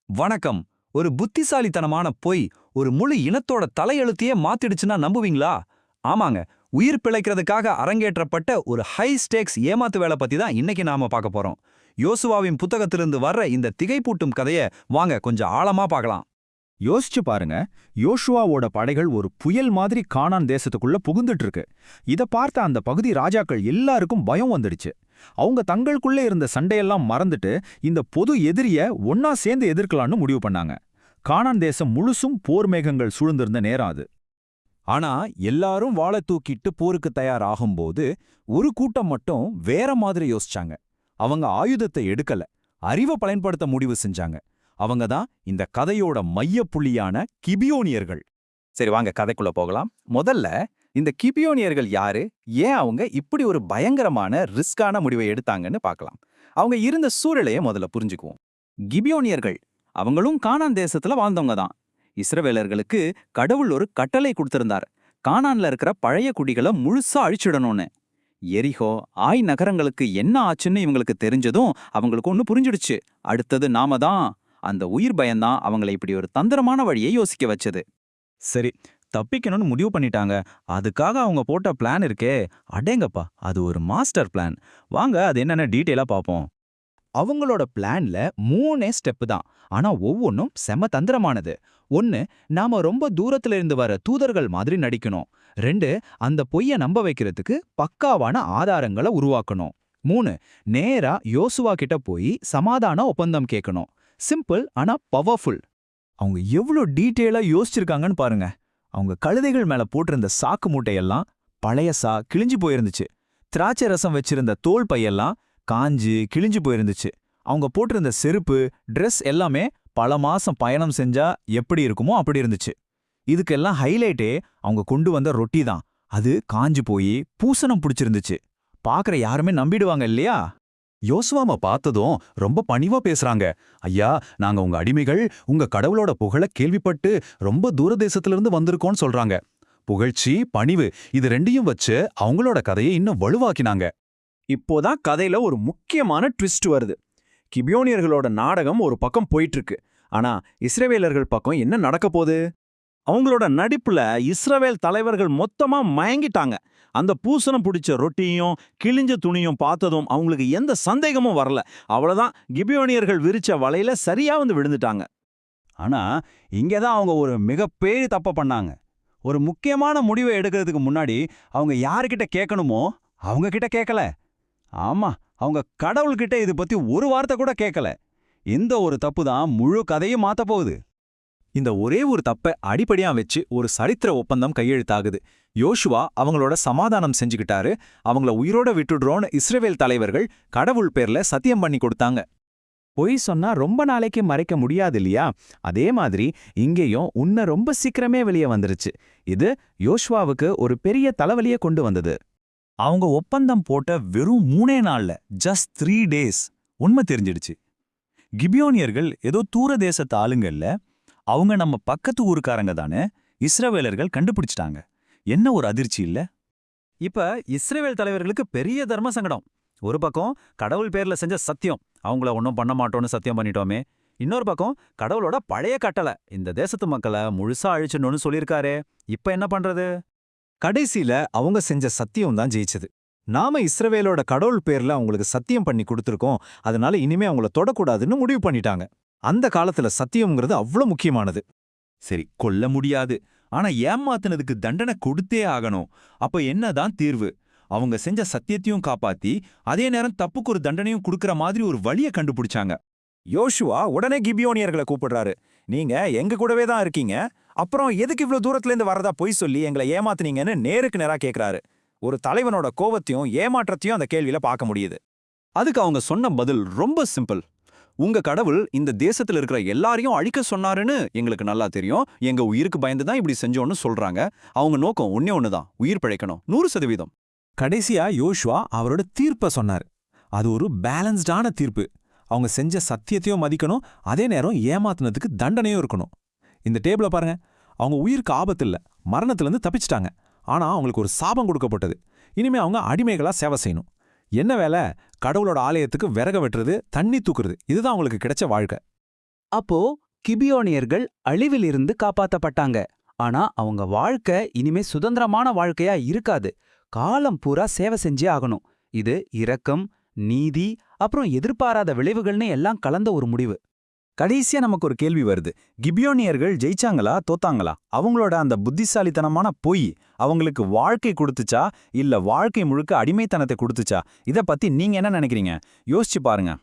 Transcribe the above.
வணக்கம். ஒரு புத்திசாலித்தனமான பொய் ஒரு முழு இனத்தோட தலையெழுத்தையே மாத்திடுச்சுன்னா நம்புவீங்களா? ஆமாங்க. உயிர் பிழைக்கிறதுக்காக அரங்கேற்றப்பட்ட ஒரு ஹை ஸ்டேக்ஸ் ஏமாத்து வேலை பத்தி தான் இன்னைக்கு நாம பார்க்க போறோம். யோசுவாவின் புத்தகத்திலிருந்து வர்ற இந்த திகைப்பூட்டும் கதைய வாங்க கொஞ்சம் ஆழமா பார்க்கலாம். யோசிச்சு பாருங்க. யோசுவாவோட படைகள் ஒரு புயல் மாதிரி கானான் தேசத்துக்குள்ள புகுந்துட்டு இருக்கு. இத பார்த்த அந்த பகுதி ராஜாக்கள் எல்லாருக்கும் பயம் வந்துடுச்சு. அவங்க தங்களுக்குள்ளே இருந்த சண்டையெல்லாம் மறந்துட்டு இந்த பொது எதிரிய ஒன்னா சேர்ந்து எதிர்க்கலாம்னு முடிவு பண்ணாங்க. கானான் தேசம் முழுசும் போர் மேகங்கள் சூழ்ந்திருந்த நேரம் அது. ஆனா எல்லாரும் வாளை தூக்கிட்டு போருக்கு தயாராகும்போது ஒரு கூட்டம் மட்டும் வேற மாதிரி யோசிச்சாங்க. அவங்க ஆயுதத்தை எடுக்கல, அறிவை பயன்படுத்த முடிவு செஞ்சாங்க. அவங்க தான் இந்த கதையோட மையப்புள்ளியான கிபியோனியர்கள். சரி, வாங்க கதைக்குள்ள போகலாம். முதல்ல இந்த கிபியோனியர்கள் யாரு, ஏன் அவங்க இப்படி ஒரு பயங்கரமான ரிஸ்கான முடிவை எடுத்தாங்கன்னு பார்க்கலாம். அவங்க இருந்த சூழலையே முதல்ல புரிஞ்சுக்குவோம். கிபியோனியர்கள் அவங்களும் கானான் தேசத்துல வாழ்ந்தவங்க தான். இஸ்ரவேலர்களுக்கு கடவுள் ஒரு கட்டளை கொடுத்திருந்தார். கானான்ல இருக்கிற பழைய குடிகளை முழுசா அழிச்சிடணும்னு. எரிகோ, ஆய் நகரங்களுக்கு என்ன ஆச்சுன்னு இவங்களுக்கு தெரிஞ்சதும் அவங்களுக்கு ஒண்ணு புரிஞ்சிடுச்சு. அடுத்தது நாம தான். அந்த உயிர் பயம்தான் அவங்களை இப்படி ஒரு தந்திரமான வழியை யோசிக்க வச்சது. சரி, தப்பிக்கணும்னு முடிவு பண்ணிட்டாங்க. அதுக்காக அவங்க போட்ட பிளான் இருக்கே, அடேங்கப்பா, அது ஒரு மாஸ்டர் பிளான். வாங்க அது என்னென்ன டீட்டெயிலா பார்ப்போம். அவங்களோட பிளான்ல 3 ஸ்டெப் தான். ஆனா ஒவ்வொன்றும் செம தந்திரமானது. 1, நாம ரொம்ப தூரத்துல இருந்து வர தூதர்கள் மாதிரி நடிக்கணும். 2, அந்த பொய்ய நம்ப வைக்கிறதுக்கு பக்காவான ஆதாரங்களை உருவாக்கணும். 3, நேரா யோசுவா கிட்ட போய் சமாதான ஒப்பந்தம் கேட்கணும். சிம்பிள் ஆனா பவர்ஃபுல். அவங்க எவ்வளோ டீட்டெயிலா யோசிச்சிருக்காங்கன்னு பாருங்க. அவங்க கழுதைகள் மேல போட்டிருந்த சாக்கு மூட்டையெல்லாம் பழையசா கிழிஞ்சு போயிருந்துச்சு. திராட்சை ரசம் வச்சிருந்த தோல் பையெல்லாம் காஞ்சு கிழிஞ்சு போயிருந்துச்சு. அவங்க போட்டிருந்த செருப்பு, ட்ரெஸ் எல்லாமே பல மாசம் பயணம் செஞ்சா எப்படி இருக்குமோ அப்படி இருந்துச்சு. இதுக்கெல்லாம் ஹைலைட்டே அவங்க கொண்டு வந்த ரொட்டி தான். அது காஞ்சு போய் பூசணம் பிடிச்சிருந்துச்சு. பார்க்குற யாருமே நம்பிடுவாங்க இல்லையா? யோசுவாம பார்த்ததும் ரொம்ப பணிவா பேசுறாங்க. ஐயா, நாங்க உங்க அடிமைகள், உங்க கடவுளோட புகழ கேள்விப்பட்டு ரொம்ப தூரதேசத்திலிருந்து வந்திருக்கோம்னு சொல்றாங்க. புகழ்ச்சி, பணிவு, இது ரெண்டையும் வச்சு அவங்களோட கதையை இன்னும் வலுவாக்கினாங்க. இப்போதான் கதையில ஒரு முக்கியமான ட்விஸ்ட் வருது. கிபியோனியர்களோட நாடகம் ஒரு பக்கம் போயிட்டு இருக்கு. ஆனா இஸ்ரவேலர்கள் பக்கம் என்ன நடக்க போகுது? அவங்களோட நடிப்புல இஸ்ரவேல் தலைவர்கள் மொத்தமா மயங்கிட்டாங்க. அந்த பூசணம் பிடிச்ச ரொட்டியும் கிழிஞ்ச துணியும் பார்த்ததும் அவங்களுக்கு எந்த சந்தேகமும் வரல. அவ்வளவுதான், கிபியோனியர்கள் விரிச்ச வலையில சரியா வந்து விழுந்துட்டாங்க. ஆனா இங்கதான் அவங்க ஒரு மிகப்பெரிய தப்ப பண்ணாங்க. ஒரு முக்கியமான முடிவை எடுக்கிறதுக்கு முன்னாடி அவங்க யாருக்கிட்ட கேட்கணுமோ அவங்க கிட்ட கேட்கல. ஆமா, அவங்க கடவுள்கிட்ட இது பத்தி ஒரு வார்த்தை கூட கேட்கல. இந்த ஒரு தப்பு தான் முழு கதையும் மாத்த போகுது. இந்த ஒரே ஒரு தப்பை அடிப்படையா வச்சு ஒரு சரித்திர ஒப்பந்தம் கையெழுத்தாகுது. யோசுவா அவங்களோட சமாதானம் செஞ்சுக்கிட்டாரு. அவங்கள உயிரோட விட்டுடுறோன்னு இஸ்ரவேல் தலைவர்கள் கடவுள் பேர்ல சத்தியம் பண்ணி கொடுத்தாங்க. பொய் சொன்னா ரொம்ப நாளைக்கு மறைக்க முடியாது இல்லையா? அதே மாதிரி இங்கேயும் உன்னை ரொம்ப சீக்கிரமே வெளியே வந்துருச்சு. இது யோசுவாவுக்கு ஒரு பெரிய தலைவலியை கொண்டு வந்தது. அவங்க ஒப்பந்தம் போட்ட வெறும் 3 நாள்ல, ஜஸ்ட் 3 days, உண்மை தெரிஞ்சிடுச்சு. கிபியோனியர்கள் ஏதோ தூர தேசத்து ஆளுங்கல்ல, அவங்க நம்ம பக்கத்து ஊருக்காரங்க தானே. இஸ்ரவேலர்கள் கண்டுபிடிச்சிட்டாங்க. என்ன ஒரு அதிர்ச்சி இல்ல? இப்ப இஸ்ரவேல் தலைவர்களுக்கு பெரிய தர்ம சங்கடம். ஒரு பக்கம் கடவுள் பேர்ல செஞ்ச சத்தியம், அவங்கள ஒன்றும் பண்ண மாட்டோம்னு சத்தியம் பண்ணிட்டோமே. இன்னொரு பக்கம் கடவுளோட பழைய கட்டளை, இந்த தேசத்து மக்களை முழுசா அழிச்சிடணும்னு சொல்லியிருக்காரே. இப்ப என்ன பண்றது? கடைசியில அவங்க செஞ்ச சத்தியம் தான் ஜெயிச்சது. நாம இஸ்ரவேலோட கடவுள் பேர்ல அவங்களுக்கு சத்தியம் பண்ணி கொடுத்துருக்கோம், அதனால இனிமே அவங்கள தொடக்கூடாதுன்னு முடிவு பண்ணிட்டாங்க. அந்த காலத்துல சத்தியம்ங்கிறது அவ்வளவு முக்கியமானது. சரி, கொல்ல முடியாது, ஆனா ஏமாத்துனதுக்கு தண்டனை கொடுத்தே ஆகணும். அப்ப என்னதான் தீர்வு? அவங்க செஞ்ச சத்தியத்தையும் காப்பாத்தி அதே நேரம் தப்புக்கு ஒரு தண்டனையும் கொடுக்கற மாதிரி ஒரு வழியை கண்டுபிடிச்சாங்க. யோசுவா உடனே கிபியோனியர்களை கூப்பிடுறாரு. நீங்க எங்க கூடவே தான் இருக்கீங்க, அப்புறம் எதுக்கு இவ்வளவு தூரத்துல இருந்து வரதா பொய் சொல்லி எங்களை ஏமாத்துனீங்கன்னு நேருக்கு நேரா கேக்குறாரு. ஒரு தலைவனோட கோவத்தையும் ஏமாற்றத்தையும் அந்த கேள்வியில பார்க்க முடியுது. அதுக்கு அவங்க சொன்ன பதில் ரொம்ப சிம்பிள். உங்க கடவுள் இந்த தேசத்துல இருக்கிற எல்லாரையும் அழிக்க சொன்னாருன்னு எங்களுக்கு நல்லா தெரியும். எங்க உயிருக்கு பயந்து தான் இப்படி செஞ்சோன்னு சொல்றாங்க. அவங்க நோக்கம் ஒன்னே ஒண்ணுதான், உயிர் பிழைக்கணும், 100%. கடைசியா யோசுவா அவரோட தீர்ப்ப சொன்னார். அது ஒரு பேலன்ஸ்டான தீர்ப்பு. அவங்க செஞ்ச சத்தியத்தையும் மதிக்கணும், அதே நேரம் ஏமாத்துனதுக்கு தண்டனையும் இருக்கணும். இந்த டேபிள பாருங்க. அவங்க உயிருக்கு ஆபத்து இல்ல, மரணத்திலிருந்து தப்பிச்சிட்டாங்க. ஆனா அவங்களுக்கு ஒரு சாபம் கொடுக்கப்பட்டது. இனிமே அவங்க அடிமைகளா சேவை செய்யணும். என்ன வேலை? கடவுளோட ஆலயத்துக்கு விறக வெட்டுறது, தண்ணி தூக்குறது. இதுதான் அவங்களுக்கு கிடைச்ச வாழ்க்கை. அப்போ கிபியோனியர்கள் அழிவிலிருந்து காப்பாத்தப்பட்டாங்க. ஆனா அவங்க வாழ்க்கை இனிமே சுதந்திரமான வாழ்க்கையா இருக்காது. காலம் பூரா சேவை செஞ்சே ஆகணும். இது இரக்கம், நீதி, அப்புறம் எதிர்பாராத விளைவுகள்னு எல்லாம் கலந்த ஒரு முடிவு. கடைசியா நமக்கு ஒரு கேள்வி வருது. கிபியோனியர்கள் ஜெயிச்சாங்களா தோத்தாங்களா? அவங்களோட அந்த புத்திசாலித்தனமான பொய் அவங்களுக்கு வாழ்க்கை கொடுத்துச்சா இல்ல வாழ்க்கை முழுக்க அடிமைத்தனத்தை கொடுத்துச்சா? இத பத்தி நீங்க என்ன நினைக்கிறீங்க? யோசிச்சு பாருங்க.